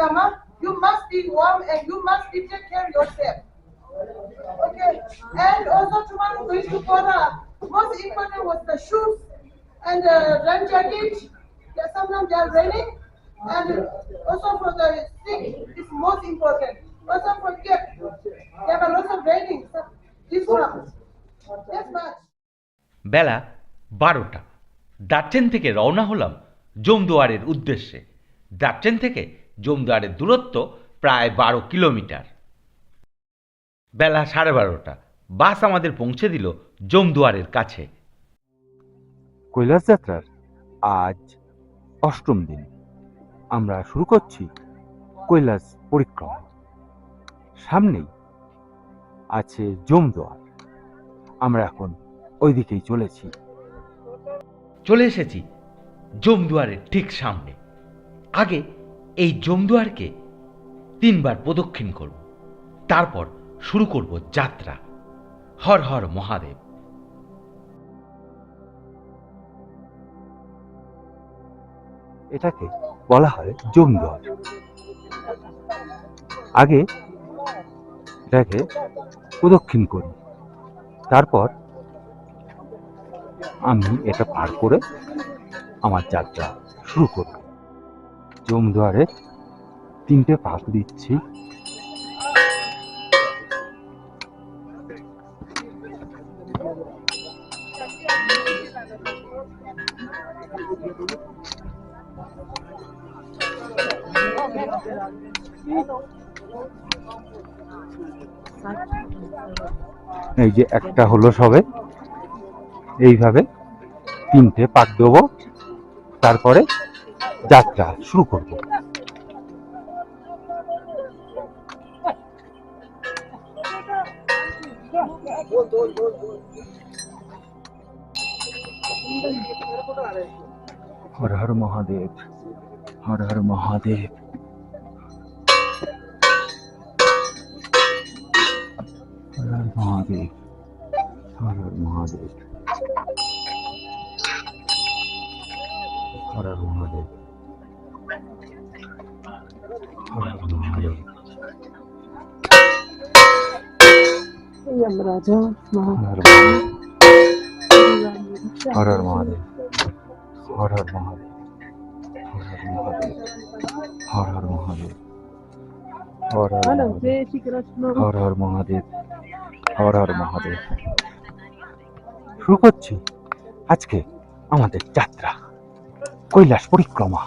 come up, you must be warm and you must be take care of yourself. Okay, and also tomorrow going to Kora. Most important was the shoes and the rain jacket. Yeah, sometimes they are raining, and also for the sick is most important. Also for gift, there are lots of raining. So this one, that's much. বেলা 12টা। দার্চেন থেকে রওনা হলাম জমদুয়ারের উদ্দেশ্যে। দার্চেন থেকে জমদুয়ারের দূরত্ব প্রায় 12 kilometre. বেলা 12:30টা। বাস আমাদের পৌঁছে দিল জমদুয়ারের কাছে। কৈলাস যাত্রার আজ 8ম দিন। আমরা শুরু করছি কৈলাস পরিক্রমা। সামনেই আছে জমদুয়ার। আমরা এখন ওই দিকেই চলেছি। চলে এসেছি জমদুয়ারের ঠিক সামনে। আগে এই জমদুয়ারকে 3 বার প্রদক্ষিণ করব, তারপর শুরু করব যাত্রা। হর হর মহাদেব। এটাকে বলা হয় জমদুয়ার। আগে এটাকে প্রদক্ষিণ করি, তারপর আমি এটা পার করে আমার যাত্রা শুরু করব। জমদুয়ারে 3টে পাক দিচ্ছি। এই যে একটা হলো সবে, এইভাবে 3টে পাক দেবো, তারপরে যাত্রা শুরু করব। হর হর মহাদেব, হর হর মহাদেব। হর হর মহাদেব, হর হর মহাদেব, হর হর মহাদেব, হর হর মহাদেব। यमराजा হর হর মহাদেব, হর হর মহাদেব, হর হর মহাদেব, হর হর মহাদেব, হর হর মহাদেব, হর হর हेलो মহাদেব, जय श्री कृष्ण। হর হর মহাদেব, হর হর মহাদেব। শুরু করছি আজকে আমাদের যাত্রা, কৈলাস পরিক্রমা।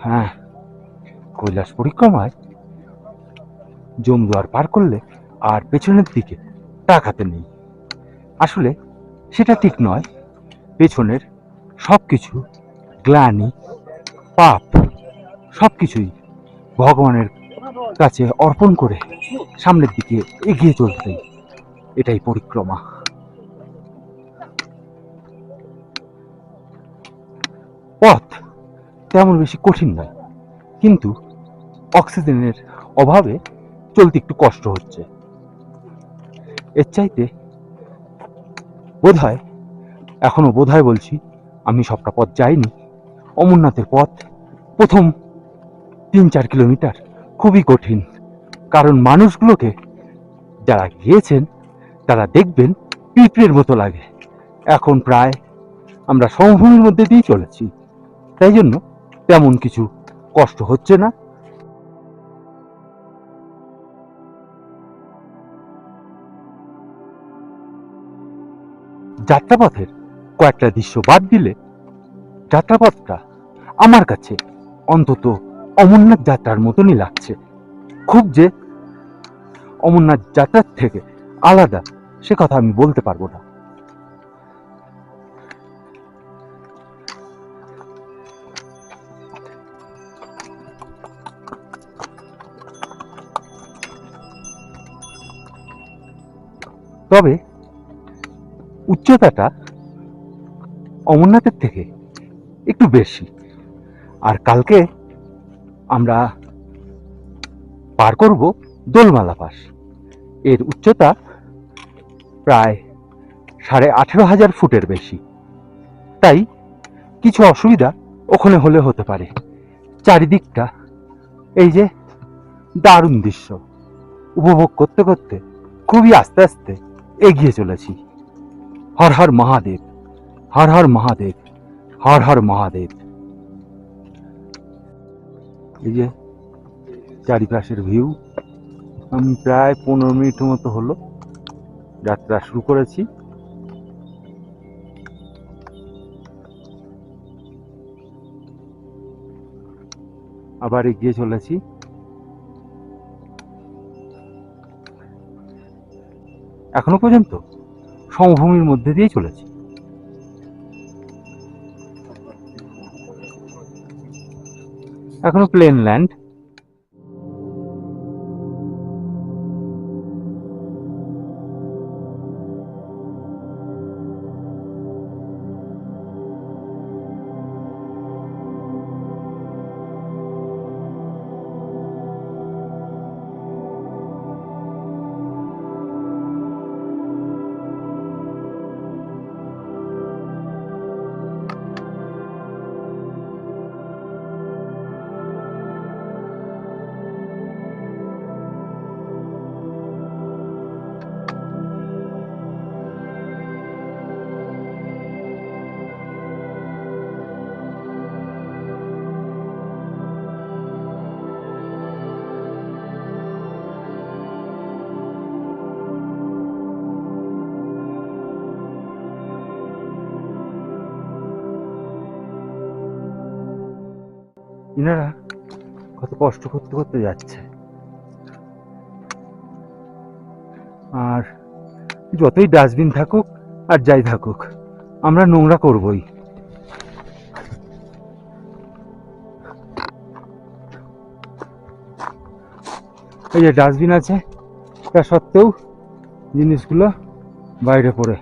হ্যাঁ, কৈলাস পরিক্রমায় জমদুয়ার পার করলে আর পেছনের দিকে তাকাতে নেই। আসলে সেটা ঠিক নয়। পেছনের সবকিছু গ্লানি, পাপ সবকিছুই ভগবানের কাছে অর্পণ করে সামনের দিকে এগিয়ে চলতে, এটাই পরিক্রমা। পথ তেমন বেশি কঠিন নয়, কিন্তু অক্সিজেনের অভাবে চলতে একটু কষ্ট হচ্ছে। এর চাইতে বোধহয়, এখনো বোধহয় বলছি, আমি সবটা পথ যাইনি। অমরনাথের পথ প্রথম 3-4 কিলোমিটার খুবই কঠিন, কারণ মানুষগুলোকে যারা গিয়েছেন তারা দেখবেন পিঁপড়ের মতো লাগে। এখন প্রায় আমরা সমভূমির মধ্যে দিয়ে চলেছি, তাই জন্য তেমন কিছু কষ্ট হচ্ছে না। যাত্রাপথের কয়েকটা দৃশ্য বাদ দিলে যাত্রাপথটা আমার কাছে অন্তত অমরনাথ যাত্রার মতনই লাগছে। খুব যে অমরনাথ যাত্রার থেকে আলাদা সে কথা আমি বলতে পারবো না। তবে উচ্চতাটা অমরনাথের থেকে একটু বেশি। আর কালকে আমরা পার করব দোলমালা পাস। এর উচ্চতা প্রায় 18,500 ফুটের বেশি। তাই কিছু অসুবিধা ওখানে হলে হতে পারে। চারিদিকটা এই যে দারুণ দৃশ্য উপভোগ করতে করতে খুবই আস্তে আস্তে এগিয়ে চলেছি। হর হর মহাদেব, হর হর মহাদেব, হর হর মহাদেব। এই যে চারিপাশের ভিউ। আমি প্রায় 15 মিনিট মতো হলো যাত্রা শুরু করেছি। আবার এগিয়ে চলেছি। এখনো পর্যন্ত সমভূমির মধ্যে দিয়ে চলেছি। এখনো প্লেন ল্যান্ড। ইনারা কত কষ্ট করতে করতে যাচ্ছে, আর যতই ডাস্টবিন থাকুক আর যাই থাকুক আমরা নোংরা করবই। এই যে ডাস্টবিন আছে তা সত্ত্বেও জিনিসগুলো বাইরে পড়ে।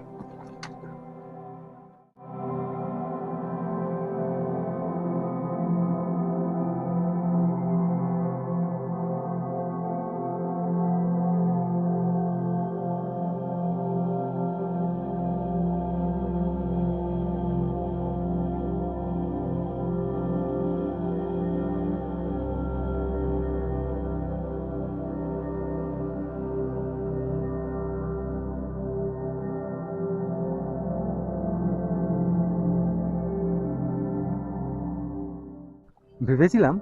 ভেবেছিলাম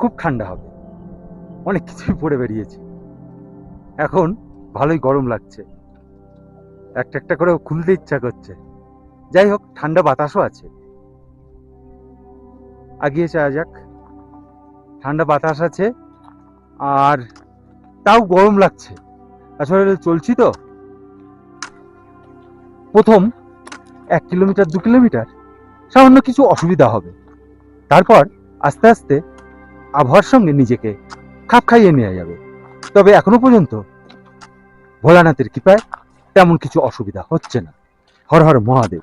খুব ঠান্ডা হবে, অনেক কিছুই পরে বেরিয়েছি। এখন ভালোই গরম লাগছে, একটা একটা করে খুলতে ইচ্ছা করছে। যাই হোক, ঠান্ডা বাতাসও আছে। এগিয়ে যাওয়া যাক। ঠান্ডা বাতাস আছে আর তাও গরম লাগছে। আসলে চলছি তো, প্রথম 1 কিলোমিটার 2 কিলোমিটার সামান্য কিছু অসুবিধা হবে, তারপর আস্তে আস্তে আবহাওয়ার সঙ্গে নিজেকে খাপ খাইয়ে নেওয়া যাবে। তবে এখনো পর্যন্ত ভোলানাথের কৃপায় তেমন কিছু অসুবিধা হচ্ছে না। হর হর মহাদেব।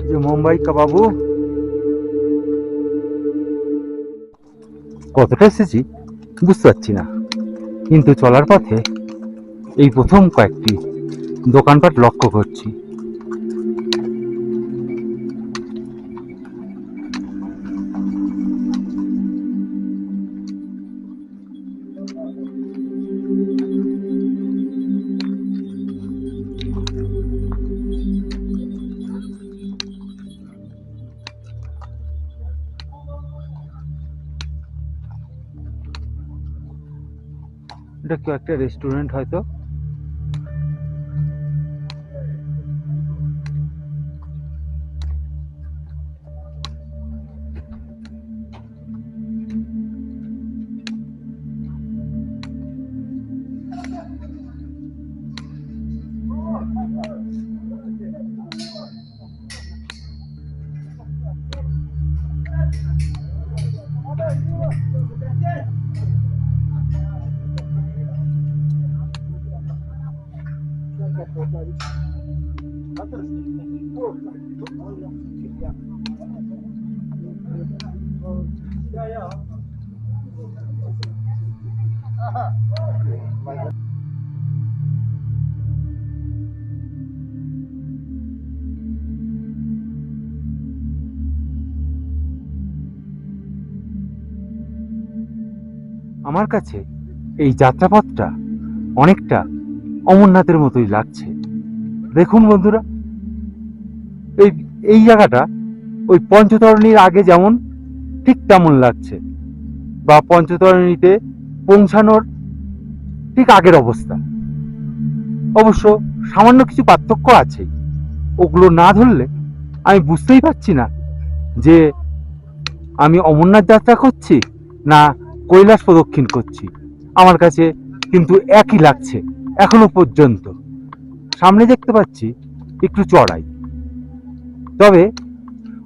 যে মুম্বাই কা বাবু, কতটা এসেছি বুঝতে পারছি না, কিন্তু চলার পথে এই প্রথম কয়েকটি দোকানপাট লক্ষ্য করছি। এটা কেউ একটা রেস্টুরেন্ট হয়তো। আমার কাছে এই যাত্রাপথটা অনেকটা অমরনাথের মতোই লাগছে। দেখুন বন্ধুরা, এই এই জায়গাটা ওই পঞ্চতরণীর আগে যেমন ঠিক তেমন লাগছে, বা পঞ্চতরণীতে পৌঁছানোর ঠিক আগের অবস্থা। অবশ্য সামান্য কিছু পার্থক্য আছে, ওগুলো না ধরলে আমি বুঝতেই পারছি না যে আমি অমরনাথ যাত্রা করছি না কৈলাস প্রদক্ষিণ করছি। আমার কাছে কিন্তু একই লাগছে এখনো পর্যন্ত। সামনে দেখতে পাচ্ছি একটু চড়াই, তবে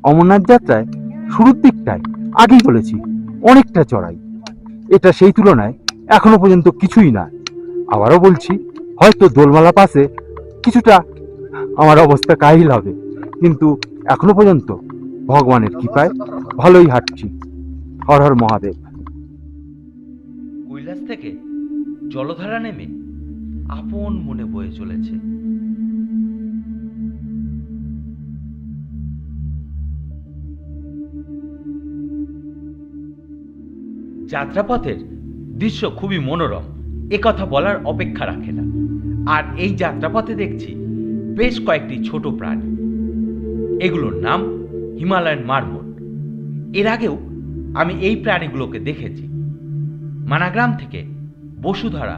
অমরনাথ যাত্রায় শুরুর দিকটায় আগেই বলেছি অনেকটা চড়াই, এটা সেই তুলনায় এখনো পর্যন্ত কিছুই না। আবারও বলছি, হয়তো দোলমালা পাশে কিছুটা আমার অবস্থা কাহিল হবে, কিন্তু এখনো পর্যন্ত ভগবানের কৃপায় ভালোই হাঁটছি। হর হর মহাদেব। কৈলাস থেকে জলধারা নেমে আপন মনে বয়ে চলেছে। যাত্রাপথের দৃশ্য খুবই মনোরম, একথা বলার অপেক্ষা রাখে না। আর এই যাত্রাপথে দেখছি বেশ কয়েকটি ছোট প্রাণী, এগুলোর নাম হিমালয়ান মারমোট। এর আগেও আমি এই প্রাণীগুলোকে দেখেছি মানাগ্রাম থেকে বসুধারা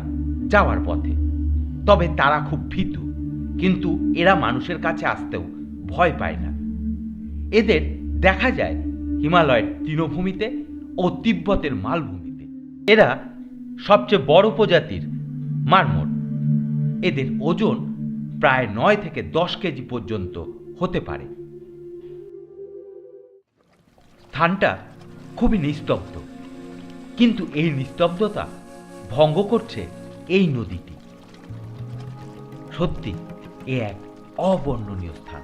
যাওয়ার পথে, তবে তারা খুব ভীতু, কিন্তু এরা মানুষের কাছে আসতেও ভয় পায় না। এদের দেখা যায় হিমালয়ের তৃণভূমিতে ও তিব্বতের মালভূমিতে। এরা সবচেয়ে বড় প্রজাতির মারমোট। এদের ওজন প্রায় 9 থেকে 10 কেজি পর্যন্ত হতে পারে। স্থানটা খুবই নিস্তব্ধ, কিন্তু এই নিস্তব্ধতা ভঙ্গ করছে এই নদীটি। সত্যি এ এক অবর্ণনীয় স্থান।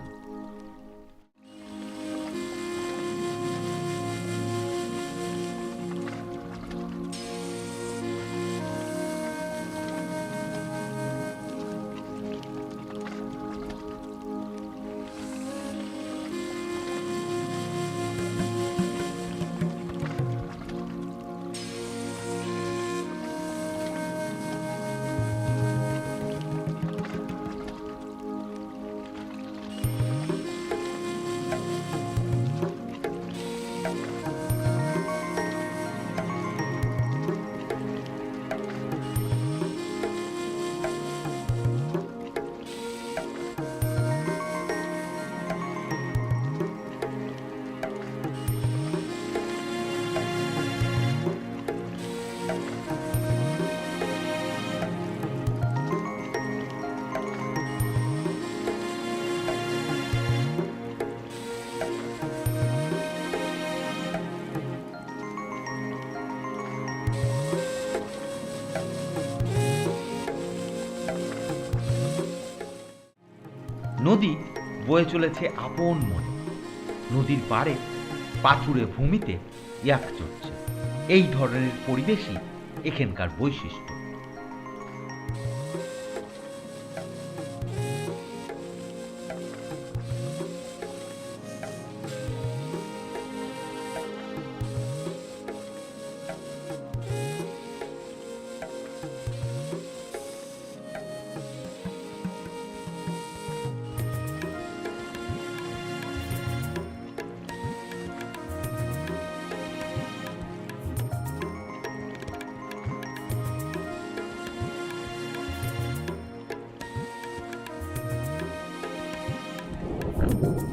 নদী বয়ে চলেছে আপন মনে। নদীর পাড়ে পাথুরে ভূমিতে ইয়াক চড়ছে। এই ধরনের পরিবেশই এখানকার বৈশিষ্ট্য।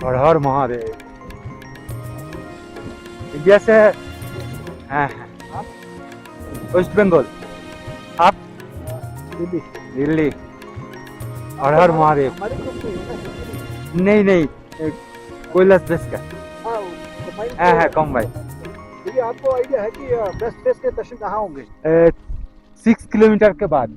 হর হর মহাদেব। इंडिया से है? हाँ हाँ। वेस्ट बंगाल। आप? दिल्ली। दिल्ली। हर हर महादेव। नहीं नहीं, कोयला बेस का। हाँ हाँ कम भाई। ये आपको आइडिया है कि बेस्ट प्लेस के दर्शन कहाँ होंगे? 6 किलोमीटर के बाद।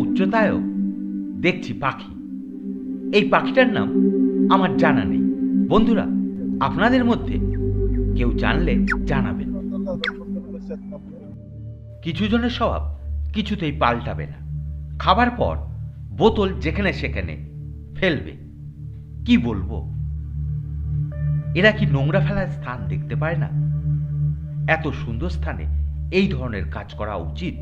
উচ্চতায়ও দেখছি পাখি। এই পাখিটার নাম আমার জানা নেই। বন্ধুরা, আপনাদের মধ্যে কেউ জানলে জানাবেন। কিছু জনের স্বভাব কিছুতেই পাল্টাবে না। খাবার পর বোতল যেখানে সেখানে ফেলবে। কি বলবো, এরা কি নোংরা ফেলার স্থান দেখতে পায় না? এত সুন্দর স্থানে এই ধরনের কাজ করা উচিত?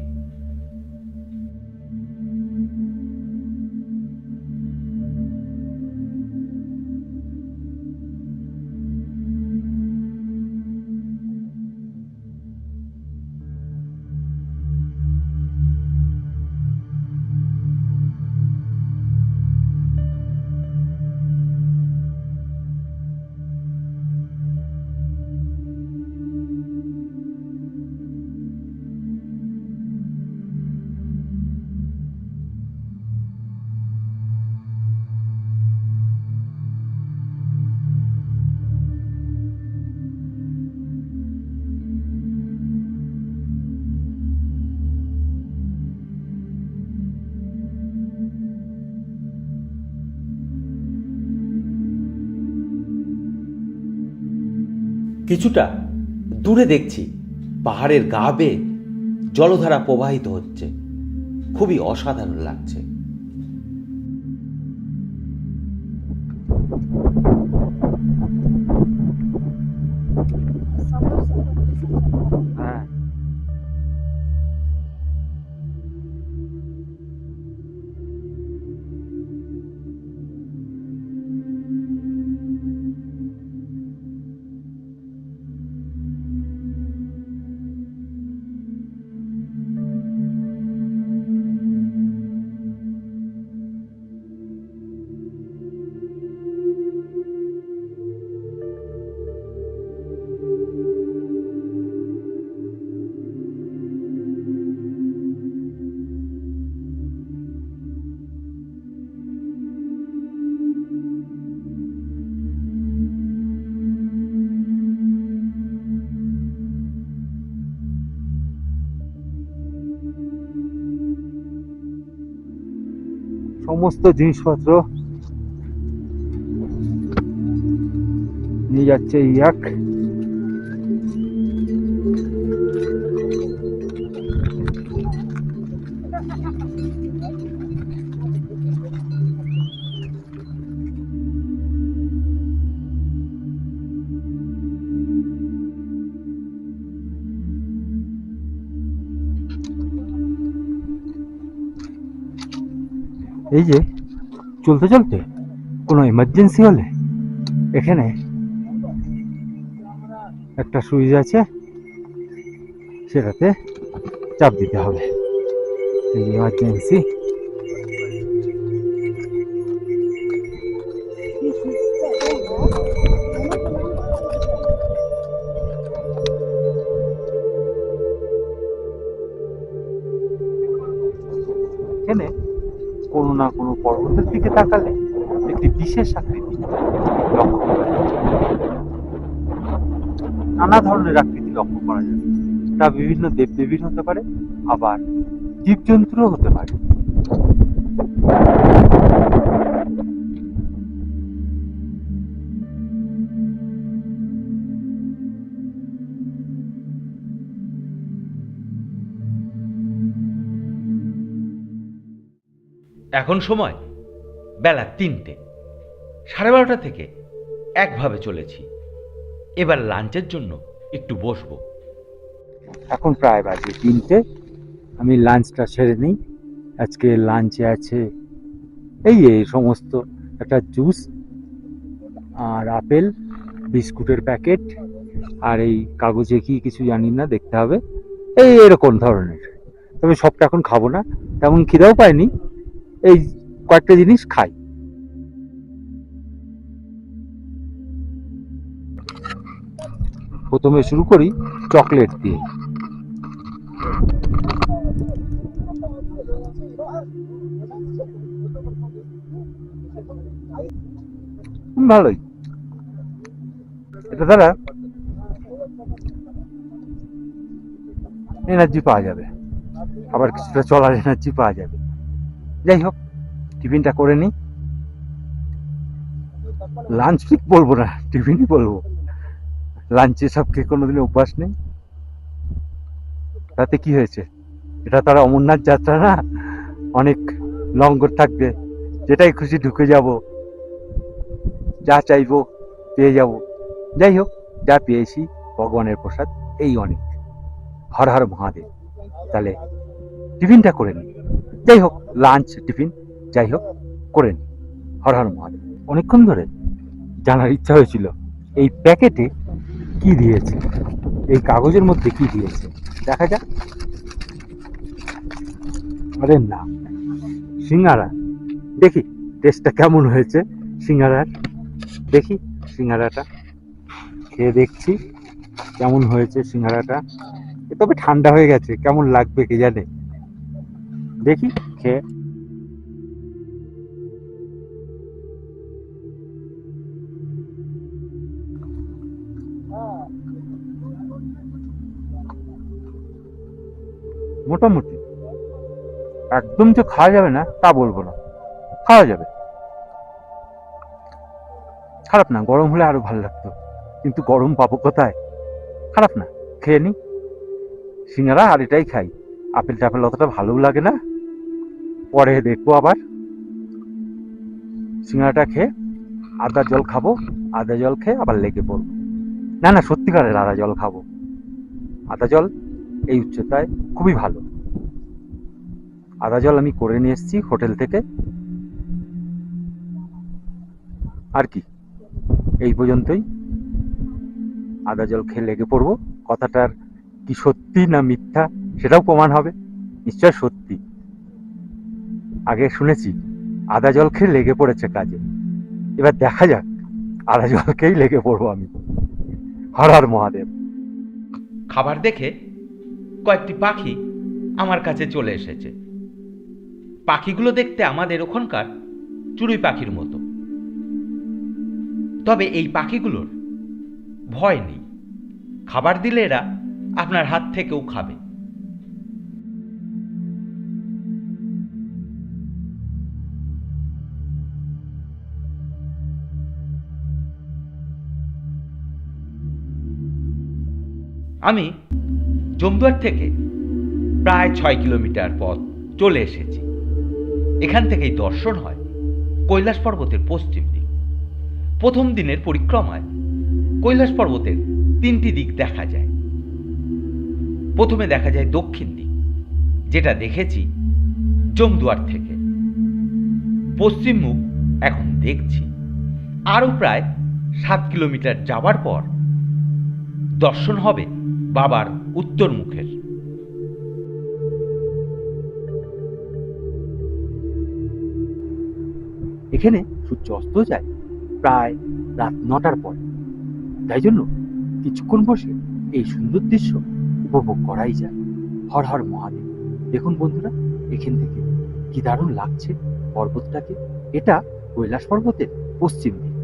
কিছুটা দূরে দেখছি পাহাড়ের গা বেয়ে জলধারা প্রবাহিত হচ্ছে। খুবই অসাধারণ লাগছে। হ্যাঁ, সমস্ত জিনিসপত্র নিয়ে যাচ্ছে ইয়াক। এই যে চলতে চলতে কোনো এমার্জেন্সি হলে এখানে একটা সুইচ আছে, সেটাতে চাপ দিতে হবে। এই এমার্জেন্সি এখানে কোনো না কোনো পর্বতের দিকে তাকালে একটি বিশেষ আকৃতি লক্ষ্য করা যায়। নানা ধরনের আকৃতি লক্ষ্য করা যায়। তা বিভিন্ন দেবদেবীর হতে পারে, আবার জীবজন্তুরও হতে পারে। এখন সময় বেলা ৩টে। 12:30 থেকে একভাবে চলেছি। এবার লাঞ্চের জন্য একটু বসবো। এখন প্রায় বাজে 3টে। আমি লাঞ্চটা সেরে নিই। আজকে লাঞ্চে আছে এই সমস্ত একটা জুস আর আপেল, বিস্কুটের প্যাকেট, আর এই কাগজে কি কিছু জানি না, দেখতে হবে। এই এরকম ধরনের। তবে সবটা এখন খাবো না, তেমন খিদেও পাইনি। এই কয়েকটা জিনিস খাই। প্রথমে শুরু করি চকলেট দিয়ে। ভালোই, এটা দ্বারা এনার্জি পাওয়া যাবে, আবার কিছুটা চলার এনার্জি পাওয়া যাবে। যাই হোক, টিফিনটা করে নিই। লাঞ্চ ঠিক বলবো না, টিফিনই বলবো। লাঞ্চে সব খেয়ে কোনোদিন অভ্যাস নেই। তাতে কি হয়েছে, এটা তারা অমরনাথ যাত্রা না, অনেক লঙ্গর থাকবে, যেটাই খুশি ঢুকে যাব, যা চাইবো পেয়ে যাব। যাই হোক, যা পেয়েছি ভগবানের প্রসাদ, এই অনেক। হর হর মহাদেব। তাহলে টিফিনটা করে নিই। যাই হোক, লাঞ্চ টিফিন যাই হোক করে নিই। হর হর মহাদেব। অনেকক্ষণ ধরে জানার ইচ্ছা হয়েছিল এই প্যাকেটে কি দিয়েছে, এই কাগজের মধ্যে কি দিয়েছে, দেখা যাক। আরে না, সিঙ্গারা। দেখি টেস্টটা কেমন হয়েছে সিঙ্গারার। দেখি সিঙ্গারাটা খেয়ে দেখছি কেমন হয়েছে সিঙ্গারাটা। তবে ঠান্ডা হয়ে গেছে, কেমন লাগবে কে জানে। দেখি খেয়ে। মোটামুটি, একদম যে খাওয়া যাবে না তা বলবো না, খাওয়া যাবে, খারাপ না। গরম হলে আরো ভালো লাগতো, কিন্তু গরম পাবো কোথায়। খারাপ না, খেয়ে নি সিঙ্গারা। আর এটাই খাই, আপেল টাপেল অতটা ভালো লাগে না, পরে দেখবো আবার। সিঙ্গারাটা খেয়ে আদা জল খাবো, আদা জল খেয়ে আবার লেগে পড়বো। না না, সত্যিকারের আদা জল খাবো। আদা জল এই উচ্চতায় খুবই ভালো। আদা জল আমি করে নিয়ে এসেছি হোটেল থেকে। আর কি, এই পর্যন্তই। আদা জল খেয়ে লেগে পড়বো। কথাটার কি সত্যি না মিথ্যা সেটাও প্রমাণ হবে। নিশ্চয় সত্যি। আগে শুনেছি আদা জল খেয়ে লেগে পড়েছে কাজে, এবার দেখা যাক আদা জল খেয়েই লেগে পড়বো আমি। হর হর মহাদেব। খাবার দেখে কয়েকটি পাখি আমার কাছে চলে এসেছে। পাখিগুলো দেখতে আমাদের ওখানকার চড়ুই পাখির মতো, তবে এই পাখিগুলোর ভয় নেই। খাবার দিলে এরা আপনার হাত থেকেও খাবে। আমি জমদুয়ার থেকে প্রায় 6 কিলোমিটার পথ চলে এসেছি। এখান থেকেই দর্শন হয় কৈলাস পর্বতের পশ্চিম দিক। প্রথম দিনের পরিক্রমায় কৈলাস পর্বতের 3টি দিক দেখা যায়। প্রথমে দেখা যায় দক্ষিণ দিক, যেটা দেখেছি জমদুয়ার থেকে। পশ্চিম মুখ এখন দেখছি। আরও প্রায় 7 কিলোমিটার যাবার পর দর্শন হবে বাবার উত্তর মুখের। এখানে সূর্য অস্ত যায় প্রায় রাত 9টার পর। তাই জন্য কিছুক্ষণ বসে এই সুন্দর দৃশ্য উপভোগ করাই যায়। হর হর মহাদেব। দেখুন বন্ধুরা, এখান থেকে কি দারুণ লাগছে পর্বতটাকে। এটা কৈলাস পর্বতের পশ্চিম দিক।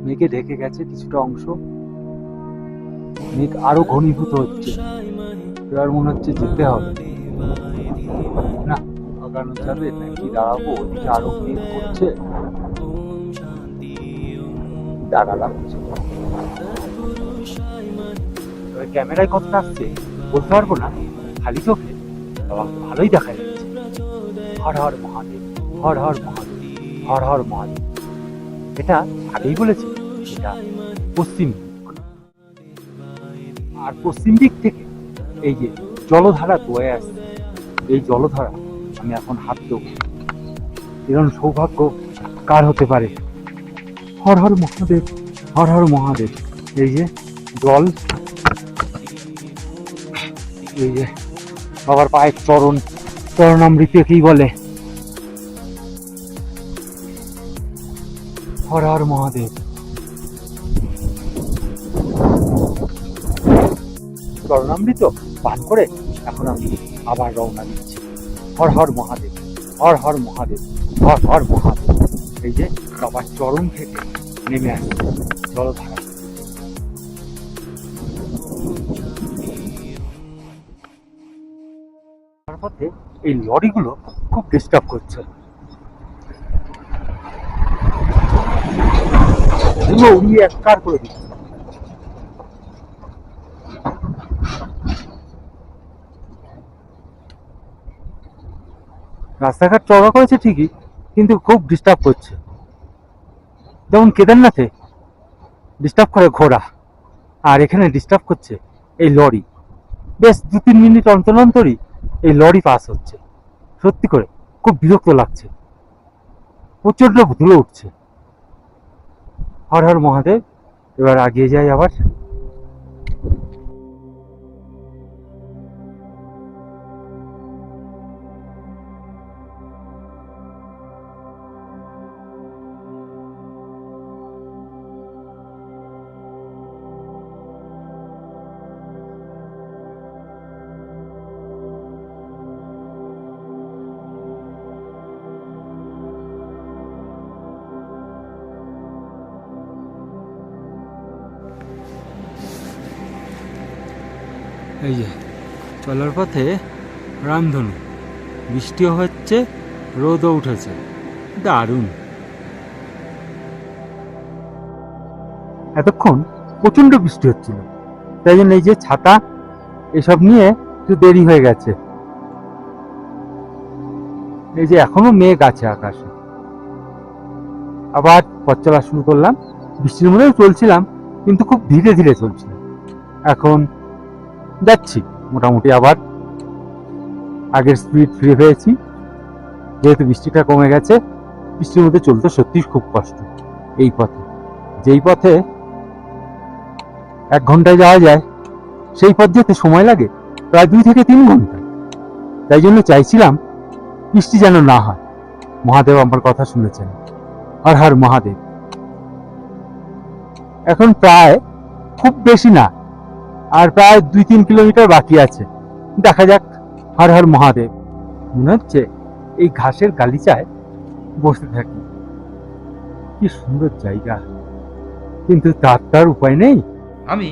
মেঘে ঢেকে গেছে কিছুটা অংশ, মেঘ আরো ঘনীভূত হচ্ছে। এবার মনে হচ্ছে যেতে হবে না, আগানো যাবে নাকি দাঁড়াবো। ওদিকে আরো মেঘ করছে, দাঁড়ালাম। ক্যামেরায় কতটা আসছে বলতে পারবো না, খালি চোখে ভালোই দেখা যাচ্ছে। হর হর মহাদেব, হর হর মহাদেব, হর হর মহাদেব। এটা আগেই বলেছি, এটা পশ্চিম দিক। আর পশ্চিম দিক থেকে এই যে জলধারা বয়ে আসছে, এই জলধারা আমি এখন হাত দেবো। এরকম সৌভাগ্য কার হতে পারে। হর হর মহাদেব, হর হর মহাদেব। এই যে জল, এই যে বাবার পায়ের চরণ, চরণামৃতকেই বলে। হর হর মহাদেব। চরণামৃত পান করে এখন আমি আবার রওনা দিচ্ছি। হর হর মহাদেব, হর হর মহাদেব, হর হর মহাদেব। এই যে বাবার চরণ থেকে নেমে আসছে জলধারা। তার পথে এই লরিগুলো খুব ডিস্টার্ব করছে, ধুলো উড়িয়ে এককার করে দিচ্ছে। রাস্তাঘাট চওড়া করেছে ঠিকই, কিন্তু খুব ডিস্টার্ব করছে। যেমন কেদারনাথে ডিস্টার্ব করে ঘোড়া, আর এখানে ডিস্টার্ব করছে এই লরি। বেশ 2-3 মিনিট অন্তর অন্তরই এই লরি পাস হচ্ছে। সত্যি করে খুব বিরক্ত লাগছে, প্রচন্ড ধুলো উঠছে। হর হর মহাদেব। এবার আগিয়ে যাই আবার। এই যে চলার পথে রামধনু, বৃষ্টিও হচ্ছে, রোদও উঠেছে, দারুণ। এতক্ষণ প্রচন্ড বৃষ্টি হচ্ছিল, তাই জন্য এই যে ছাতা এসব নিয়ে একটু দেরি হয়ে গেছে। এই যে এখনো মেঘ আছে আকাশে। আবার পথ চলা শুরু করলাম। বৃষ্টির মধ্যেও চলছিলাম, কিন্তু খুব ধীরে ধীরে চলছিলাম। এখন যাচ্ছি মোটামুটি আবার আগের স্পিড ফিরে পেয়েছি, যেহেতু বৃষ্টিটা কমে গেছে। বৃষ্টির মধ্যে চলতে সত্যি খুব কষ্ট। এই পথে, যেই পথে 1 ঘন্টায় যাওয়া যায়, সেই পথ যেতে সময় লাগে প্রায় 2 থেকে 3 ঘন্টা। তাই জন্য চাইছিলাম বৃষ্টি যেন না হয়। মহাদেব আমার কথা শুনেছেন, হর হর মহাদেব। এখন প্রায়, খুব বেশি না, আর প্রায় 2-3 কিলোমিটার বাকি আছে। দেখা যাক। হর হর মহাদেব। মনে হচ্ছে এই ঘাসের গালিচায় বসে থাকি, কি সুন্দর জায়গা, কিন্তু তার উপায় নেই। আমি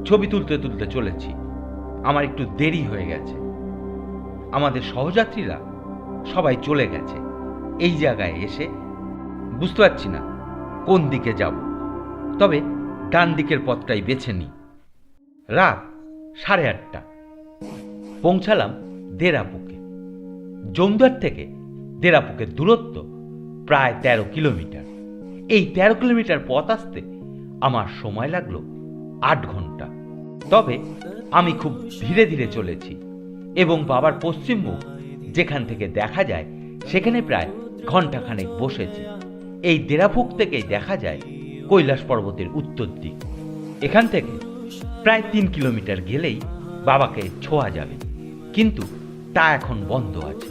ছবি তুলতে তুলতে চলেছি। আমার একটু দেরি হয়ে গেছে। আমাদের সহযাত্রীরা সবাই চলে গেছে। এই জায়গায় এসে বুঝতে পারছি না কোন দিকে যাব, তবে ডান দিকের পথটাই বেছে নিই। রাত 8:30। পৌঁছালাম দেরাপুকে। জমদুয়ার থেকে দেরাপুকের দূরত্ব প্রায় 13 কিলোমিটার। এই 13 কিলোমিটার পথ আসতে আমার সময় লাগলো 8 ঘন্টা। তবে আমি খুব ধীরে ধীরে চলেছি এবং বাবার পশ্চিম মুখ যেখান থেকে দেখা যায় সেখানে প্রায় ঘন্টাখানেক বসেছি। এই দেরাপুক থেকেই দেখা যায় কৈলাস পর্বতের উত্তর দিক। এখান থেকে প্রায় 3 কিলোমিটার গেলেই বাবাকে ছোঁয়া যাবে, কিন্তু তা এখন বন্ধ আছে।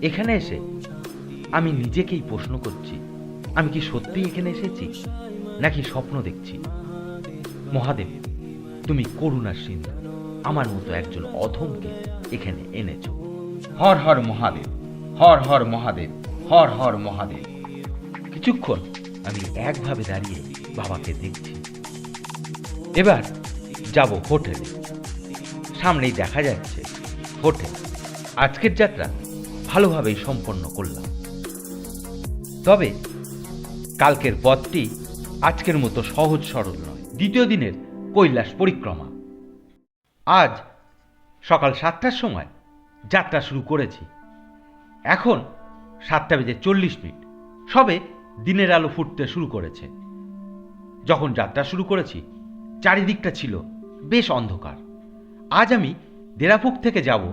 এখানে এসে আমি নিজেকেই প্রশ্ন করছি, আমি কি সত্যি এখানে এসেছি নাকি স্বপ্ন দেখছি? মহাদেব, তুমি করুণার সিন্ধু, আমার মতো একজন অধমকে এখানে এনেছ। হর হর মহাদেব, হর হর মহাদেব, হর হর মহাদেব। কিছুক্ষণ আমি একভাবে দাঁড়িয়ে বাবাকে দেখছি। এবার যাব হোটেলে। সামনেই দেখা যাচ্ছে হোটেল। আজকের যাত্রা ভালোভাবেই সম্পন্ন করলাম। তবে কালকের পথটি আজকের মতো সহজ সরল নয়। দ্বিতীয় দিনের কৈলাস পরিক্রমা। আজ সকাল 7টার সময় যাত্রা শুরু করেছি। এখন 7:40। সবে দিনের আলো ফুটতে শুরু করেছে। যখন যাত্রা শুরু করেছি চারিদিকটা ছিল বেশ অন্ধকার। আজ আমি দেরাপুক থেকে যাব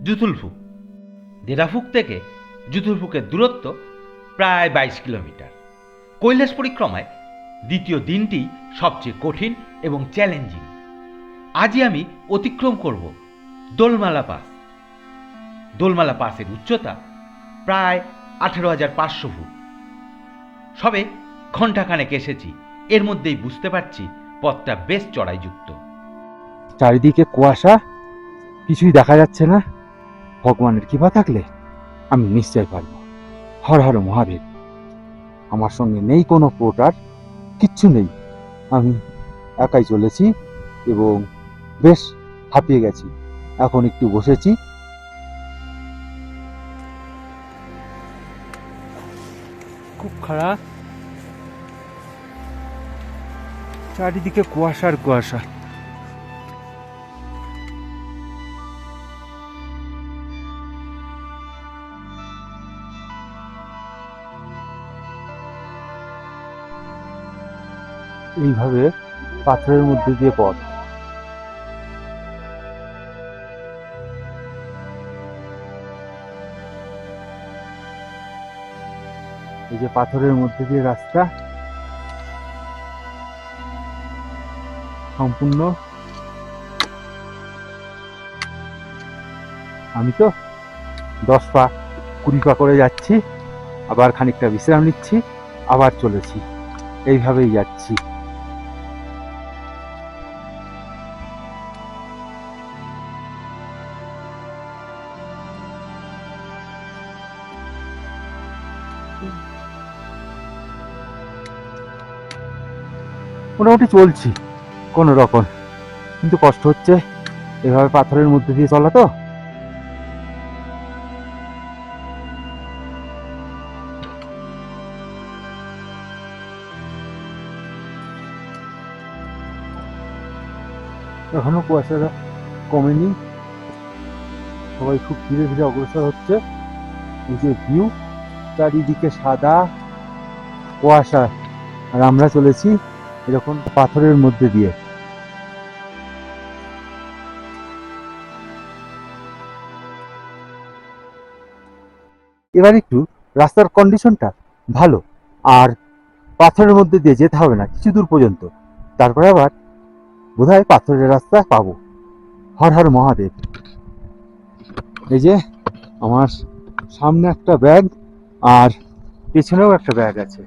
জুতুলফুক। দেরাপুক থেকে জুতুলফুকের দূরত্ব প্রায় 22 কিলোমিটার। কৈলাস পরিক্রমায় দ্বিতীয় দিনটি সবচেয়ে কঠিন এবং চ্যালেঞ্জিং। আজই আমি অতিক্রম করব দোলমালা পাস। দোলমালা পাসের উচ্চতা প্রায় 18,500 ফুট। সবে ঘণ্টাখানেক এসেছি, এর মধ্যেই বুঝতে পারছি পথটা বেশ চড়াইযুক্ত। চারিদিকে কুয়াশা, কিছুই দেখা যাচ্ছে না। ভগবানের কৃপা থাকলে আমি নিশ্চয় পারবো। হর হর মহাদেব। আমার সঙ্গে নেই কোনো পোর্টার, কিচ্ছু নেই, আমি একাই চলেছি এবং বেশ হাঁপিয়ে গেছি। এখন একটু বসেছি। খুব খারাপ, চারিদিকে কুয়াশার কুয়াশা। এইভাবে পাথরের মধ্যে দিয়ে পথ। এই যে পাথরের মধ্যে দিয়ে রাস্তা, সম্পূর্ণ। আমি তো 10 পা 20 পা করে যাচ্ছি, আবার খানিকটা বিশ্রাম নিচ্ছি, আবার চলেছি, এইভাবেই যাচ্ছি। মোটামুটি চলছি কোনো রকম, কিন্তু কষ্ট হচ্ছে এভাবে পাথরের মধ্যে দিয়ে চলা তো। এখনো কুয়াশাটা কমেনি, সবাই খুব ধীরে ধীরে অগ্রসর হচ্ছে। এই যে ভিউ, চারিদিকে সাদা কুয়াশা, আর আমরা চলেছি এরকম পাথরের মধ্যে দিয়ে। এবার একটু রাস্তার কন্ডিশনটা ভালো, আর পাথরের মধ্যে দিয়ে যেতে হবে না কিছু দূর পর্যন্ত, তারপরে আবার বোধহয় পাথরের রাস্তা পাবো। হর হর মহাদেব। এই যে আমার সামনে একটা ব্যাগ আর পেছনেও একটা ব্যাগ আছে,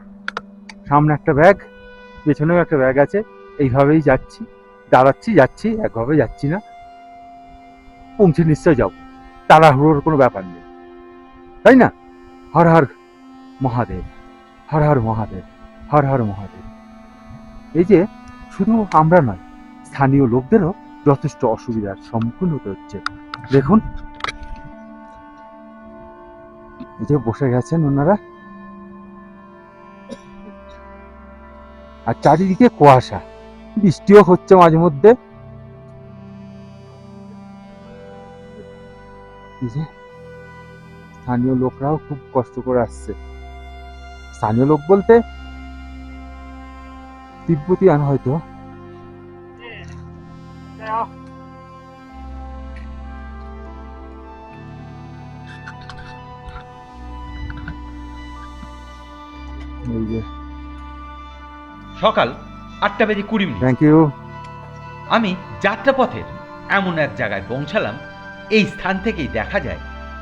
সামনে একটা ব্যাগ, পেছনেও একটা ব্যাগ আছে। এইভাবেই যাচ্ছি, দাঁড়াচ্ছি, যাচ্ছি, একভাবে যাচ্ছি না, পৌঁছে নিশ্চয় যাবো, তাড়াহুড়োর কোনো ব্যাপার নেই, তাই না? হর হর মহাদেব, হর হর মহাদেব, হর হর মহাদেব। এই যে শুধু আমরা নয়, স্থানীয় লোকদেরও যথেষ্ট অসুবিধার সম্মুখীন হতে হচ্ছে। দেখুন, এই যে বসে গেছেন ওনারা, আর চারিদিকে কুয়াশা, বৃষ্টিও হচ্ছে মাঝে মধ্যে। এই যে স্থানীয় লোকরাও খুব কষ্ট করে আসছে। স্থানীয় লোক বলতে তিব্বতিয়ান হয়তো। এই যে সকাল 8:20 থ্যাংক ইউ। আমি যাত্রাপথের এমন এক জায়গায় পৌঁছালাম, এই স্থান থেকেই দেখা যায়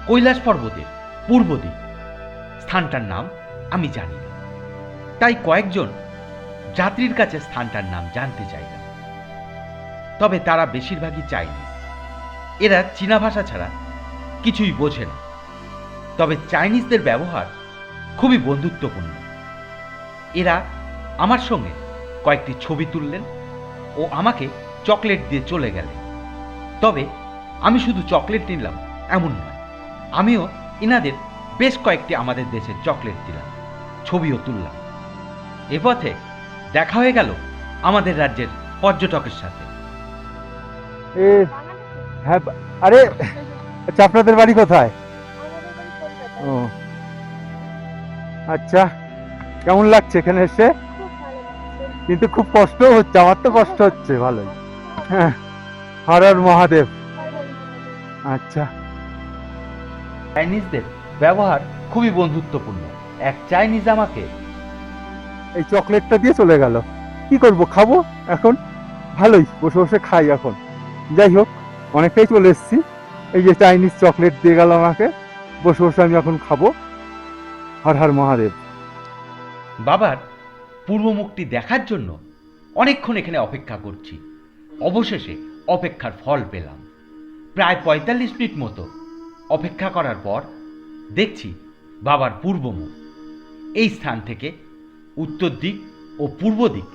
কৈলাস পর্বতের পূর্ব দিক। স্থানটার নাম আমি জানি না, তাই কয়েকজন যাত্রীর কাছে স্থানটার নাম জানতে চাইলাম। তবে তারা বেশিরভাগই চাইনিজ, এরা চীনা ভাষা ছাড়া কিছুই বোঝে না। তবে চাইনিজদের ব্যবহার খুবই বন্ধুত্বপূর্ণ। এরা আমার সঙ্গে কয়েকটি ছবি তুললেন ও আমাকে চকলেট দিয়ে চলে গেলেন। তবে আমি শুধু চকলেট নিলাম এমন নয়, আমিও ইনাদের বেশ কয়েকটি আমাদের দেশের চকলেট দিলাম, ছবিও তুললাম। এ পথে দেখা হয়ে গেল আমাদের রাজ্যের পর্যটকের সাথে। এ হ্যাঁ, আরে আচ্ছা, আপনাদের বাড়ি কোথায়? ও আচ্ছা, কেমন লাগছে এখানে এসে? কিন্তু খুব কষ্ট হচ্ছে, আমার তো কষ্ট হচ্ছে ভালোই। হ্যাঁ, হর হর মহাদেব। আচ্ছা, চাইনিজদের ব্যবহার খুবই বন্ধুত্বপূর্ণ। এক চাইনিজ আমাকে এই চকলেটটা দিয়ে চলে গেল, কি করব, খাবো এখন, ভালোই বসে বসে খাই এখন। যাই হোক, অনেকটাই চলে এসেছি। এই যে চাইনিজ চকলেট দিয়ে গেল আমাকে, বসে বসে আমি এখন খাবো। হর হর মহাদেব। বাবার পূর্বমুখটি দেখার জন্য অনেকক্ষণ এখানে অপেক্ষা করছি। অবশেষে অপেক্ষার ফল পেলাম। প্রায় 45 মিনিট মতো অপেক্ষা করার পর দেখছি বাবার পূর্বমুখ। এই স্থান থেকে উত্তর দিক ও পূর্ব দিক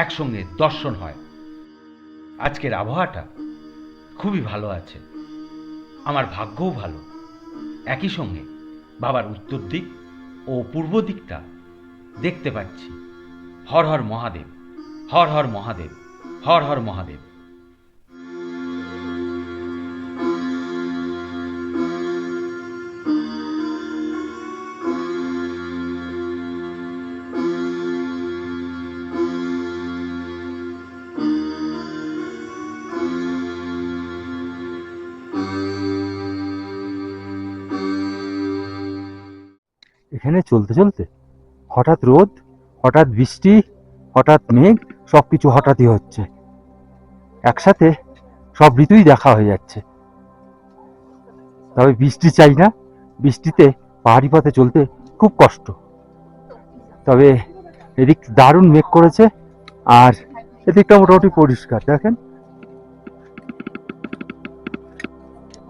একসঙ্গে দর্শন হয়। আজকের আবহাওয়াটা খুবই ভালো আছে, আমার ভাগ্যও ভালো। একই সঙ্গে বাবার উত্তর দিক ও পূর্ব দিকটা দেখতে পাচ্ছি। হর হর মহাদেব, হর হর মহাদেব, হর হর মহাদেব। এখানে চলতে চলতে হঠাৎ রোদ, হঠাৎ বৃষ্টি, হঠাৎ মেঘ, সবকিছু হঠাৎই হচ্ছে। একসাথে সব ঋতুই দেখা হয়ে যাচ্ছে। তবে বৃষ্টি চাই না, বৃষ্টিতে পাহাড়ি পথে চলতে খুব কষ্ট। তবে এদিক দারুণ মেঘ করেছে, আর এদিকটা মোটামুটি পরিষ্কার। দেখেন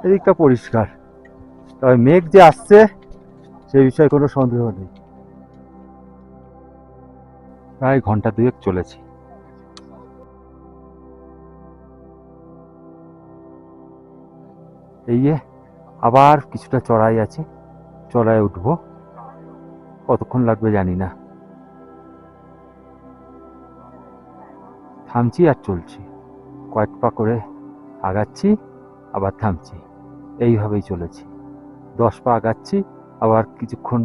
এদিকটা পরিষ্কার, তবে মেঘ যে আসছে সে বিষয়ে কোনো সন্দেহ নেই। প্রায় ঘন্টা দুয়েক চলেছি। এই যে আবার কিছুটা চড়াই আছে, চড়াই উঠবো, কতক্ষণ লাগবে জানি না। থামছি আর চলছি, কয়েক পা করে আগাচ্ছি আবার থামছি, এইভাবেই চলেছি। 10 পা আগাচ্ছি, আবার কিছুক্ষণ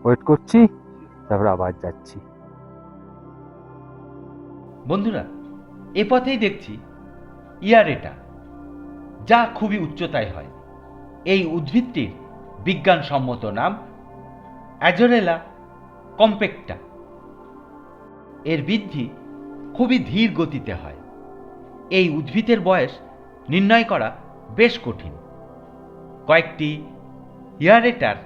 ওয়েট করছি, তারপর আবার যাচ্ছি। বন্ধুরা, এ পথেই দেখছি ইয়ারেটা, যা খুবই উচ্চতায় হয়। এই উদ্ভিদটির বিজ্ঞানসম্মত নাম অ্যাজোরেলা কম্প্যাক্টা। এর বৃদ্ধি খুবই ধীর গতিতে হয়। এই উদ্ভিদের বয়স নির্ণয় করা বেশ কঠিন। কয়েকটি ইয়ারেটার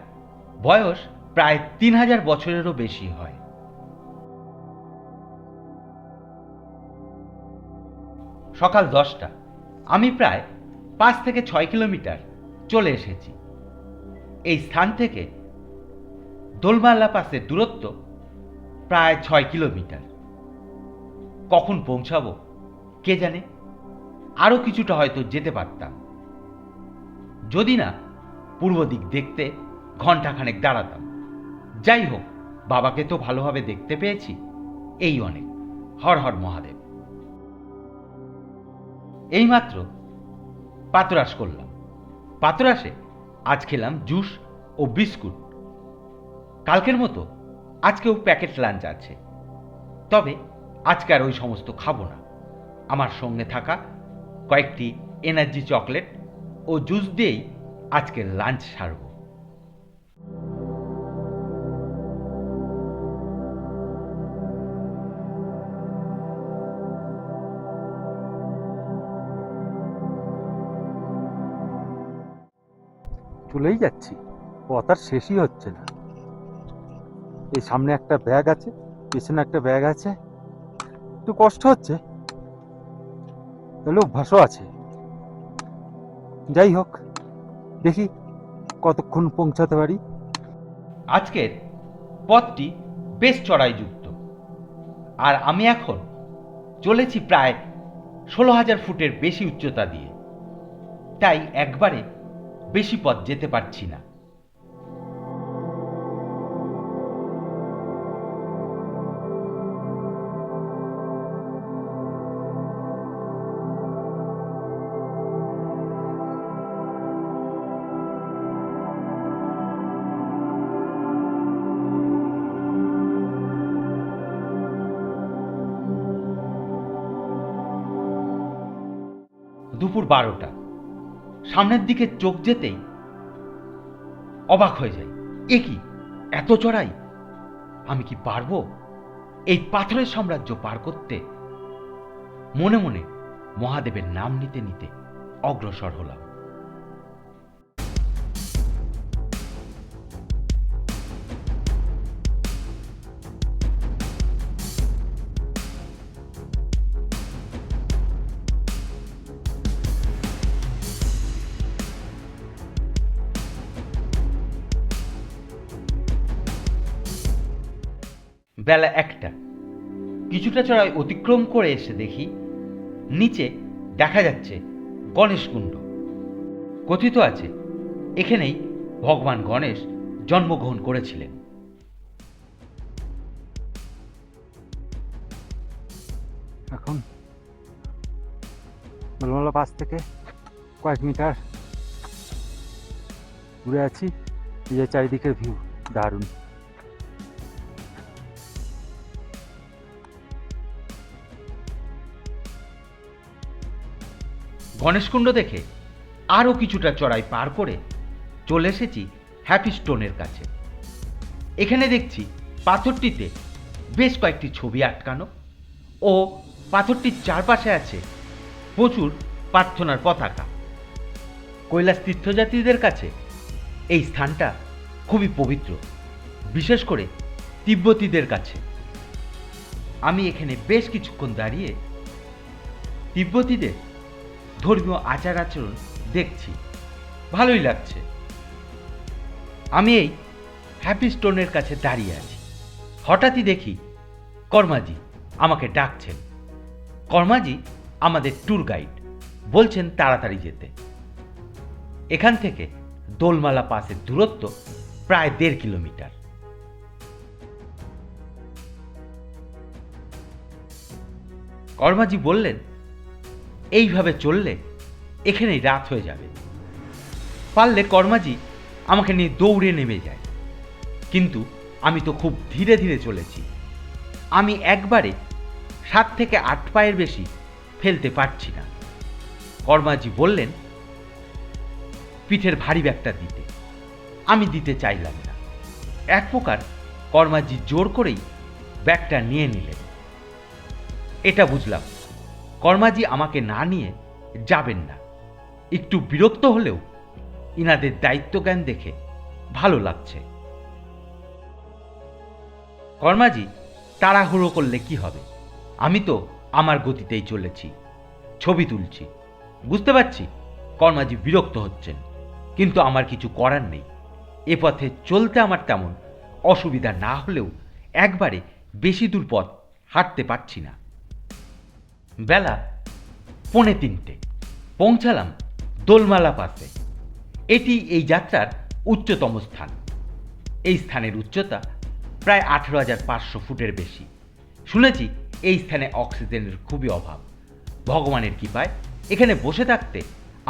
বয়স প্রায় 3000 বছরেরও বেশি হয়। সকাল 10টা, আমি প্রায় 5 থেকে 6 কিলোমিটার চলে এসেছি। এই স্থান থেকে দোলমালা পাসের দূরত্ব প্রায় 6 কিলোমিটার। কখন পৌঁছাবো কে জানে, আরও কিছুটা হয়তো যেতে পারতাম, যদি না পূর্ব দিক দেখতে ঘন্টাখানেক দাঁড়াতাম। যাই হোক, বাবাকে তো ভালোভাবে দেখতে পেয়েছি, এই অনেক। হর হর মহাদেব। এইমাত্র পাতরাস করলাম। পাতরাসে আজ খেলাম জুস ও বিস্কুট। কালকের মতো আজকেও প্যাকেট লাঞ্চ আছে, তবে আজকে আর ওই সমস্ত খাবো না। আমার সঙ্গে থাকা কয়েকটি এনার্জি চকলেট ও জুস দিয়েই আজকের লাঞ্চ সারব। চলেই যাচ্ছি, পথ আর শেষই হচ্ছে না। এই সামনে একটা ব্যাগ আছে, পেছনে একটা ব্যাগ আছে, একটু কষ্ট হচ্ছে, তাহলে অভ্যাসও আছে। যাই হোক, দেখি কতক্ষণ পৌঁছাতে পারি। আজকের পথটি বেশ চড়াইযুক্ত, আর আমি এখন চলেছি প্রায় 16,000 ফুটের বেশি উচ্চতা দিয়ে, তাই একবারে বেশি পথ যেতে পারছি না। দুপুর 12টা, সামনের দিকে চোখ যেতেই অবাক হয়ে যাই। এ কি, এত চড়াই! আমি কি পারবো এই পাথরের সাম্রাজ্য পার করতে? মনে মনে মহাদেবের নাম নিতে নিতে অগ্রসর হলাম। বেলা 1টা। কিছুটা চড়াই অতিক্রম করে এসে দেখি নিচে দেখা যাচ্ছে গণেশকুণ্ড। কথিত আছে এখানেই ভগবান গণেশ জন্মগ্রহণ করেছিলেন। এখন দোলমালা পাশ থেকে কয়েক মিটার ঘুরে আছি। এই যে চারিদিকের ভিউ দারুণ। গণেশকুণ্ড দেখে আরও কিছুটা চড়াই পার করে চলে এসেছি হ্যাপি স্টোনের কাছে। এখানে দেখছি পাথরটিতে বেশ কয়েকটি ছবি আটকানো ও পাথরটির চারপাশে আছে প্রচুর প্রার্থনার পতাকা। কৈলাস তীর্থযাত্রীদের কাছে এই স্থানটা খুবই পবিত্র, বিশেষ করে তিব্বতীদের কাছে। আমি এখানে বেশ কিছুক্ষণ দাঁড়িয়ে তিব্বতীদের ধর্মীয় আচার আচরণ দেখছি, ভালোই লাগছে। আমি এই হ্যাপি স্টোনের কাছে দাঁড়িয়ে আছি, হঠাৎই দেখি কর্মাজি আমাকে ডাকছেন। কর্মাজি আমাদের ট্যুর গাইড, বলছেন তাড়াতাড়ি যেতে। এখান থেকে দোলমালা পাসের দূরত্ব প্রায় 1.5 কিলোমিটার। কর্মাজি বললেন এইভাবে চললে এখানেই রাত হয়ে যাবে। পারলে কর্মাজি আমাকে নিয়ে দৌড়ে নেমে যায়, কিন্তু আমি তো খুব ধীরে ধীরে চলেছি। আমি একবারে 7 থেকে 8 পায়ের বেশি ফেলতে পারছি না। কর্মাজি বললেন পিঠের ভারী ব্যাগটা দিতে। আমি দিতে চাইলাম না। এক প্রকার কর্মাজি জোর করেই ব্যাগটা নিয়ে নিলেন। এটা বুঝলাম কর্মাজি আমাকে না নিয়ে যাবেন না। একটু বিরক্ত হলেও ইনাদের দায়িত্বজ্ঞান দেখে ভালো লাগছে। কর্মাজি তাড়াহুড়ো করলে কি হবে, আমি তো আমার গতিতেই চলেছি, ছবি তুলছি। বুঝতে পারছি কর্মাজি বিরক্ত হচ্ছেন, কিন্তু আমার কিছু করার নেই। এ পথে চলতে আমার তেমন অসুবিধা না হলেও একবারে বেশি দূর পথ হাঁটতে পারছি না। বেলা 2:45 পৌঁছালাম দোলমালা পাসে। এটি এই যাত্রার উচ্চতম স্থান। এই স্থানের উচ্চতা প্রায় 18,500 ফুটের বেশি। শুনেছি এই স্থানে অক্সিজেনের খুবই অভাব। ভগবানের কৃপায় এখানে বসে থাকতে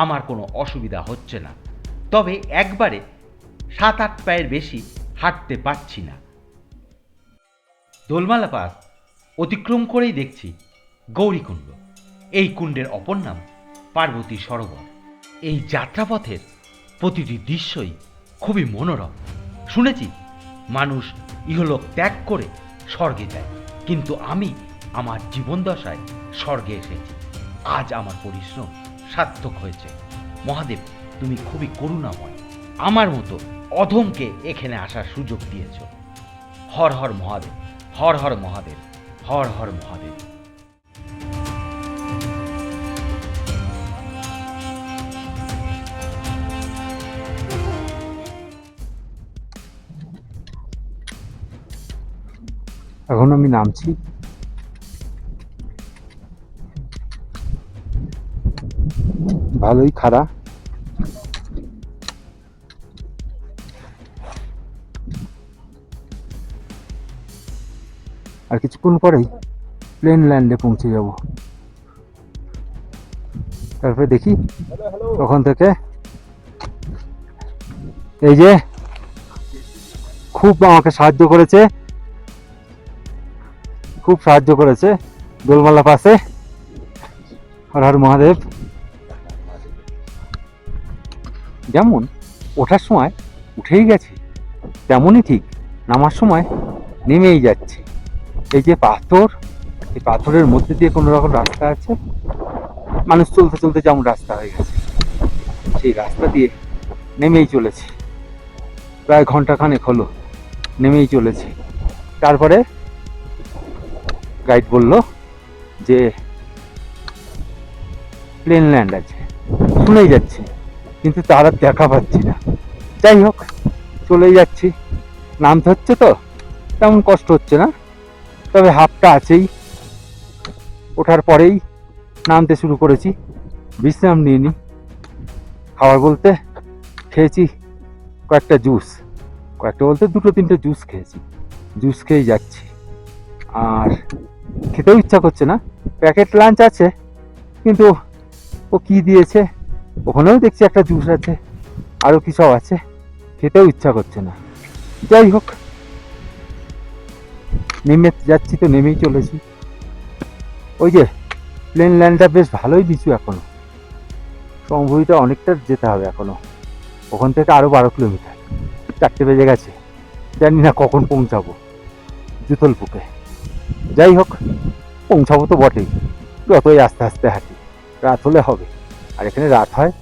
আমার কোনো অসুবিধা হচ্ছে না, তবে একবারে 7-8 পায়ের বেশি হাঁটতে পারছি না। দোলমালা পাস অতিক্রম করেই দেখছি গৌরীকুণ্ড। এই কুণ্ডের অপর নাম পার্বতী সরোবর। এই যাত্রাপথের প্রতিটি দৃশ্যই খুবই মনোরম। শুনেছি মানুষ ইহলোক ত্যাগ করে স্বর্গে যায়, কিন্তু আমি আমার জীবন দশায় স্বর্গে এসেছি। আজ আমার পরিশ্রম সার্থক হয়েছে। মহাদেব, তুমি খুবই করুণাময়। আমার মতো অধমকে এখানে আসার সুযোগ দিয়েছ। হর হর মহাদেব, হর হর মহাদেব, হর হর মহাদেব। এখন আমি নামছি। ভালোই খাড়া। আর কিছুক্ষণ পরেই প্লেন ল্যান্ডে পৌঁছে যাব। তারপরে দেখি তখন থেকে এই যে খুব আমাকে সাহায্য করেছে, খুব সাহায্য করেছে দোলমালা পাসে। হর হর মহাদেব। যেমন ওঠার সময় উঠেই গেছি, তেমনই ঠিক নামার সময় নেমেই যাচ্ছি। এই যে পাথর, এই পাথরের মধ্যে দিয়ে কোনো রকম রাস্তা আছে, মানুষ চলতে চলতে যেমন রাস্তা হয়ে গেছে, সেই রাস্তা দিয়ে নেমেই চলেছি। প্রায় ঘন্টাখানেক হলো নেমেই চলেছি। তারপরে গাইড বলল যে প্লেন ল্যান্ড আছে, শুনেই যাচ্ছি কিন্তু তার আর দেখা পাচ্ছি না। যাই হোক, চলেই যাচ্ছি। নামতে হচ্ছে তো, তেমন কষ্ট হচ্ছে না, তবে হাফটা আছেই। ওঠার পরেই নামতে শুরু করেছি, বিশ্রাম নিইনি। খাবার বলতে খেয়েছি কয়েকটা জুস, কয়েকটা বলতে 2-3টে জুস খেয়েছি, জুস খেয়েই যাচ্ছি। আর খেতেও ইচ্ছা করছে না, প্যাকেট লাঞ্চ আছে কিন্তু ও কি দিয়েছে, ওখানেও দেখছি একটা জুস আছে, আরও কি সব আছে, খেতেও ইচ্ছা করছে না। যাই হোক, নেমে যাচ্ছি তো নেমেই চলেছি। ওই যে প্লেন ল্যান্ডটা বেশ ভালোই নিচু এখনো, সমভূমিটা অনেকটা যেতে হবে এখনো, ওখান থেকে আরও 12 কিলোমিটার। 4টে বেজে গেছে, জানি না কখন পৌঁছাবো জুতলপুকে। যাই হোক, পৌঁছাবো তো বটেই, যতই আস্তে আস্তে হাঁটি। রাত হলে হবে, আর এখানে রাত হয়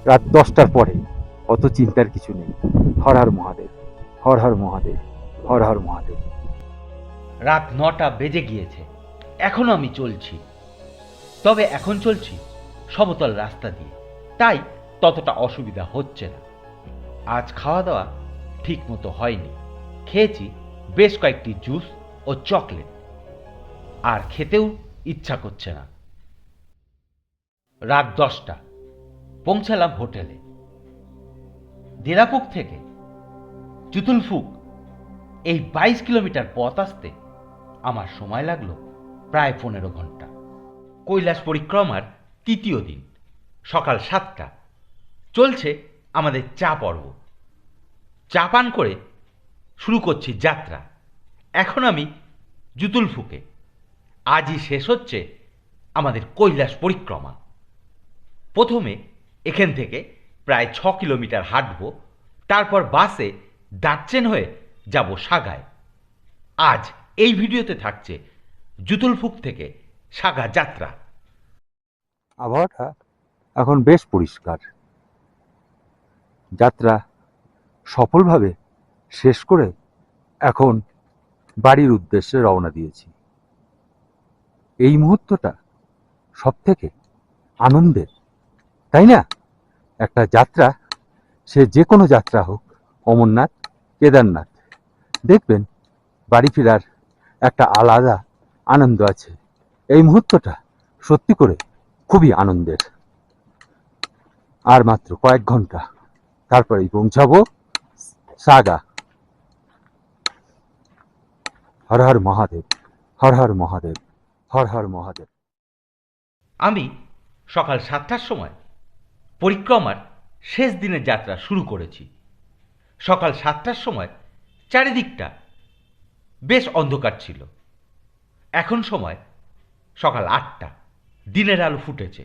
রাত 10টার পরে, অত চিন্তার কিছু নেই। হর হর মহাদেব, হর হর মহাদেব, হর হর মহাদেব। রাত 9টা বেজে গিয়েছে, এখনো আমি চলছি। তবে এখন চলছি সমতল রাস্তা দিয়ে, তাই ততটা অসুবিধা হচ্ছে না। আজ খাওয়া দাওয়া ঠিক মতো হয়নি, খেয়েছি বেশ কয়েকটি জুস ও চকলেট, আর খেতেও ইচ্ছা করছে না। রাত 10টা, পৌঁছালাম হোটেলে। দিরাপুক থেকে চুতুলফুক এই 22 কিলোমিটার পথ আসতে আমার সময় লাগলো প্রায় 15 ঘন্টা। কৈলাস পরিক্রমার 3য় দিন, সকাল 7টা, চলছে আমাদের চা পর্ব। চা পান করে শুরু করছি যাত্রা। এখন আমি জুতুলফুকে, আজই শেষ হচ্ছে আমাদের কৈলাস পরিক্রমা। প্রথমে এখান থেকে প্রায় 6 কিলোমিটার হাঁটব, তারপর বাসে দার্চেন হয়ে যাব সাগায়। আজ এই ভিডিওতে থাকছে জুতুলফুক থেকে সাগা যাত্রা। আবহাওয়াটা এখন বেশ পরিষ্কার। যাত্রা সফলভাবে শেষ করে এখন বাড়ির উদ্দেশ্যে রওনা দিয়েছি। এই মুহূর্তটা সব থেকে আনন্দের, তাই না? একটা যাত্রা, সে যে কোনো যাত্রা হোক, অমরনাথ, কেদারনাথ, দেখবেন বাড়ি ফেরার একটা আলাদা আনন্দ আছে। এই মুহূর্তটা সত্যি করে খুবই আনন্দের। আর মাত্র কয়েক ঘন্টা, তারপরেই পৌঁছাবো সাগা। হর হর মহাদেব, হর হর মহাদেব, হর হর মহাদেব। আমি সকাল 7টার সময় পরিক্রমার শেষ দিনের যাত্রা শুরু করেছি। সকাল 7টার সময় চারিদিকটা বেশ অন্ধকার ছিল। এখন সময় সকাল 8টা, দিনের আলো ফুটেছে।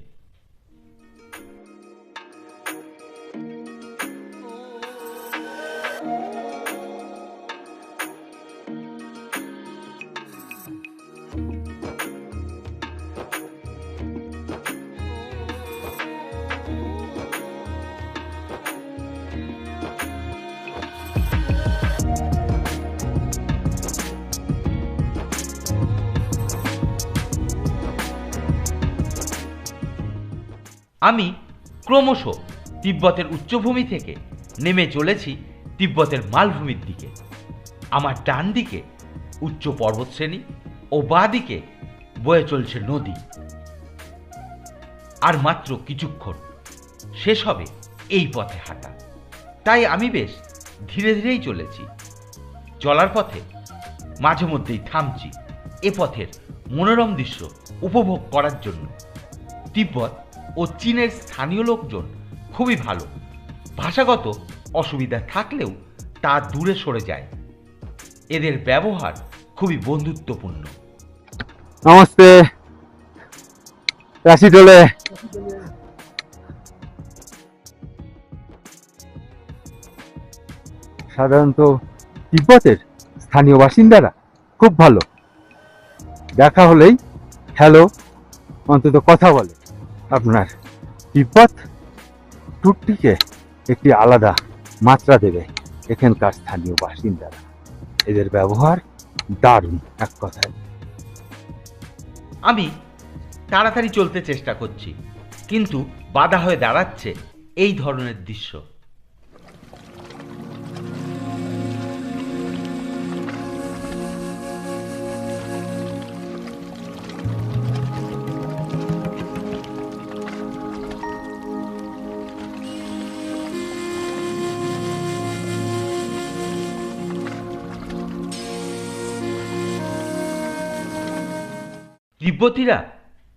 আমি ক্রমশ তিব্বতের উচ্চভূমি থেকে নেমে চলেছি তিব্বতের মালভূমির দিকে। আমার ডান দিকে উচ্চ পর্বতশ্রেণী ও বাঁ দিকে বয়ে চলছে নদী। আর মাত্র কিছুক্ষণ শেষ হবে এই পথে হাঁটা, তাই আমি বেশ ধীরে ধীরেই চলেছি। চলার পথে মাঝে মধ্যেই থামছি এ পথের মনোরম দৃশ্য উপভোগ করার জন্য। তিব্বত ও চীনের স্থানীয় লোকজন খুবই ভালো, ভাষাগত অসুবিধা থাকলেও তা দূরে সরে যায়। এদের ব্যবহার খুবই বন্ধুত্বপূর্ণ। নমস্তে, রাশি টোলে। সাধারণত তিব্বতের স্থানীয় বাসিন্দারা খুব ভালো, দেখা হলেই হ্যালো, অন্তত কথা বলে। আপনার তিব্বত ট্যুরটিকে একটি আলাদা মাত্রা দেবে এখানকার স্থানীয় বাসিন্দারা। এদের ব্যবহার দারুণ, এক কথায়। আমি তাড়াতাড়ি চলতে চেষ্টা করছি, কিন্তু বাধা হয়ে দাঁড়াচ্ছে এই ধরনের দৃশ্য। তিব্বতীরা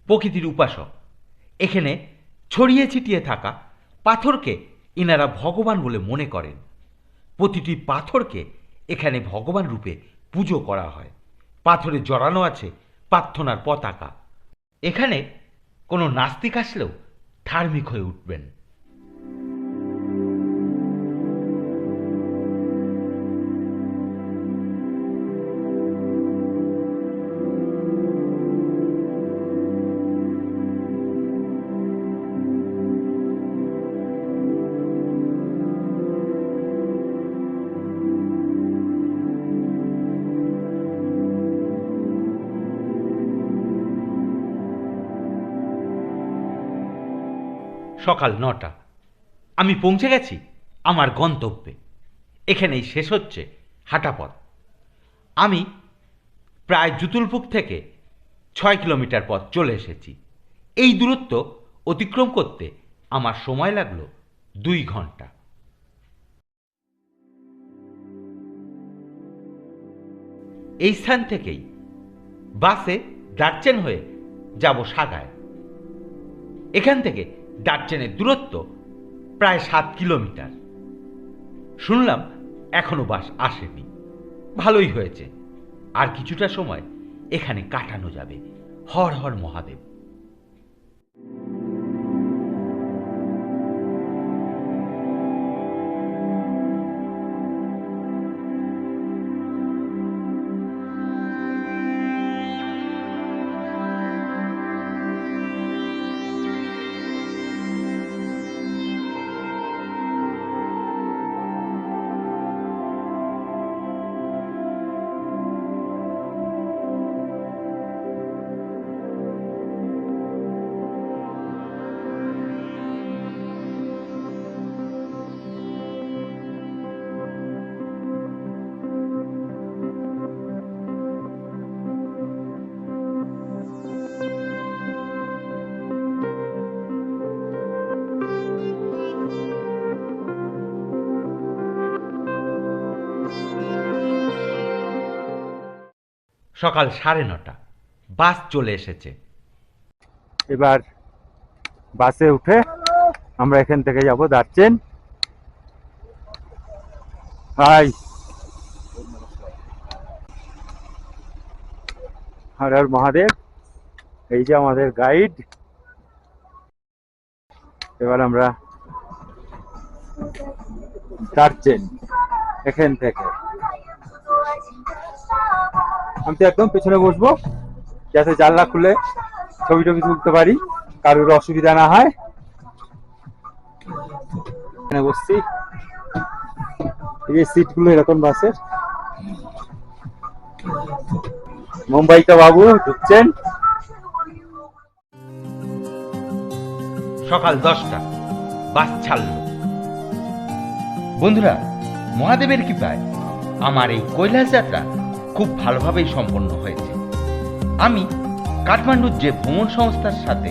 প্রকৃতির উপাসক। এখানে ছড়িয়ে ছিটিয়ে থাকা পাথরকে ইনারা ভগবান বলে মনে করেন। প্রতিটি পাথরকে এখানে ভগবান রূপে পুজো করা হয়। পাথরে জড়ানো আছে প্রার্থনার পতাকা। এখানে কোনো নাস্তিক আসলেও ধার্মিক হয়ে উঠবেন। সকাল 9টা। আমি পৌঁছে গেছি আমার গন্তব্যে। এখানেই শেষ হচ্ছে হাঁটাপথ। আমি প্রায় জুতুলপুক থেকে 6 কিলোমিটার পথ চলে এসেছি। এই দূরত্ব অতিক্রম করতে আমার সময় লাগলো 2 ঘন্টা। এই স্থান থেকেই বাসে দার্চেন হয়ে যাব সাগায়। এখান থেকে দার্চেনের দূরত্ব প্রায় 7 কিলোমিটার। শুনলাম এখনো বাস আসেনি। ভালোই হয়েছে, আর কিছুটা সময় এখানে কাটানো যাবে। হর হর মহাদেব। সকাল 9:30। বাস চলে এসেছে। এবার বাসে উঠে আমরা এখান থেকে যাব দার্চেন। হাই, হর হর মহাদেব। এই যে আমাদের গাইড। এবার আমরা দার্চেন এখান থেকে। আমি তো একদম পেছনে বসবো, যাতে জানলা খুলে ছবি টবি তুলতে পারি, কারোর অসুবিধা না হয়। এখানে বসছি। এই সিট গুলো এরকম বাসের। মুম্বাই কা বাবু ঢুকছেন। সকাল 10টা। বাস ছাড়ল। বন্ধুরা, মহাদেবের কৃপায় আমার এই কৈলাস যাত্রা খুব ভালোভাবেই সম্পন্ন হয়েছে। আমি কাঠমান্ডুর যে ভ্রমণ সংস্থার সাথে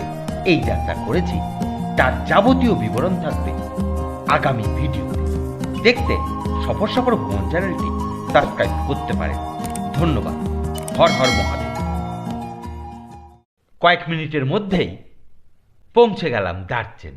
এই যাত্রা করেছি তার যাবতীয় বিবরণ থাকবে আগামী ভিডিওতে। দেখতে সফর সফর ভ্রমণ চ্যানেলটি সাবস্ক্রাইব করতে পারেন। ধন্যবাদ। হর হর মহাদেব। কয়েক মিনিটের মধ্যেই পৌঁছে গেলাম দার্চেন।